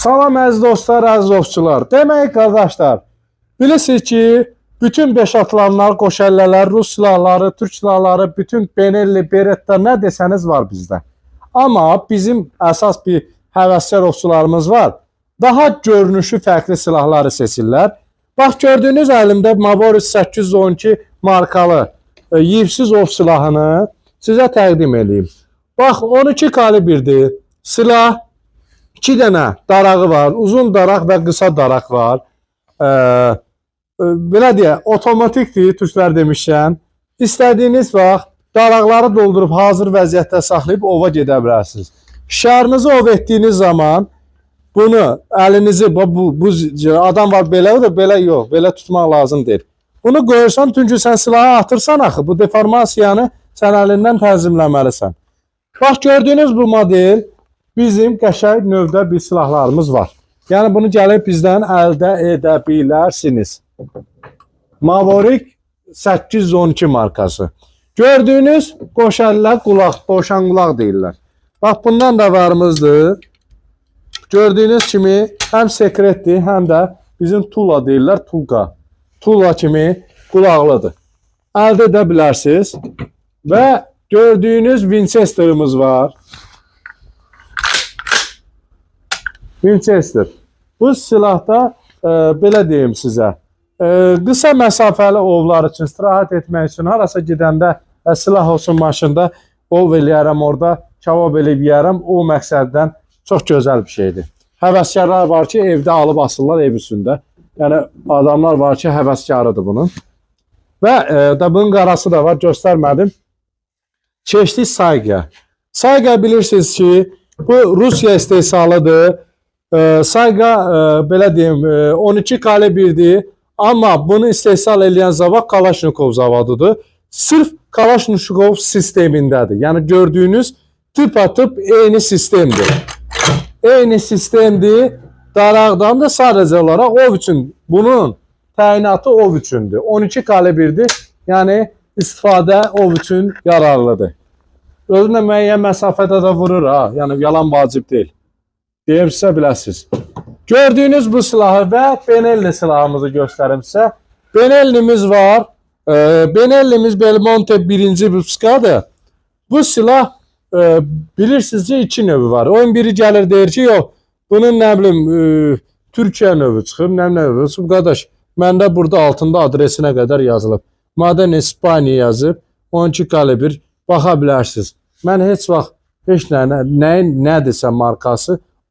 Salam əziz dostlar, əziz ovçular. Demək qardaşlar, bilirsiniz ki, bütün beş atlanlar, qoşəllələr, Rus silahları, Türk silahları, bütün Benelli, Beretta nə desəniz var bizdə. Amma bizim əsas bir həvəskar ovçularımız var. Daha görünüşü fərqli silahları seçirlər. Bax, gördüyünüz əlimdə Mavoris 812 markalı yivsiz ov silahını sizə təqdim edeyim. Bax, 12 kalibrdir. Silah 2 dənə darağı var. Uzun daraq və qısa daraq var. Belə deyək, otomatikdir, türklər demişkən. İstədiyiniz vaxt daraqları doldurub hazır vəziyyətdə saxlayıb ova gedə bilərsiniz. Şarınızı ov etdiyiniz zaman bunu əlinizi, bu adam var belə da, belə yox, belə tutmaq lazım deyil. Bunu qoyursan, çünki sən silahı atırsan axı, bu deformasiyanı sən əlindən tənzimləməlisən. Bax, gördüyünüz bu model bizim qəşəng növdə bir silahlarımız var. Yəni bunu gəlib bizdən əldə edə bilərsiniz. Mavorik 812 markası. Gördüyünüz qoşəllər qulaq, dovşan qulaq deyirlər. Bax, bundan da varımızdır. Gördüyünüz kimi həm sekretdir, həm də bizim tula deyirlər, tulqa. Tula kimi qulaqlıdır. Əldə edə bilərsiniz. Və gördüyünüz Winchester'ımız var. Winchester. Bu silahda belə deyim sizə. Qısa məsafəli ovlar üçün, istirahət etmək üçün, harasa gedəndə silah olsun maşında ov eləyərəm, orada kebab eləyərəm. O məqsəddən çox gözəl bir şeydir. Həvəskarlar var ki, evdə alıb asırlar ev üstündə. Yəni, adamlar var ki, həvəskarıdır bunun. Və bunun qarası da var, göstərmədim. Keçdik Sayqa. Sayqa bilirsiniz ki, bu Rusiya istehsalıdır. Sayqa, belə deyim, 12 kalibrdir. Amma bunu istehsal edən zavod Kalaşnikov zavodudur. Sırf Kalaşnikov sistemindədir. Yəni, gördüyünüz tıpatıp eyni sistemdir. Eyni sistemdir. Daraqdan da sadəcə olaraq ov üçün. Bunun təyinatı ov üçündür. 12 kalibrdir. Yəni, istifadə ov üçün yararlıdır. Özünə müəyyən məsafədə də vurur ha. Yəni, yalan vacib deyil. Deyim sizə biləsiniz. Gördüyünüz bu silahı və Benelli silahımızı göstərim sizə. Benellimiz var. Benellimiz Belmonte 1-ci Buskadır. Bu silah bilirsiniz ki, 2 növü var. Oyun biri gəlir deyir ki, yox, bunun nə bilim Türkiyə növü çıxıb, nə növü çıxıb. Qardaş, məndə burada altında adresinə qədər yazılıb. Maden İspaniya yazıb, 12 kalibr baxa bilərsiniz. Mən heç vaxt heç nədirsə markası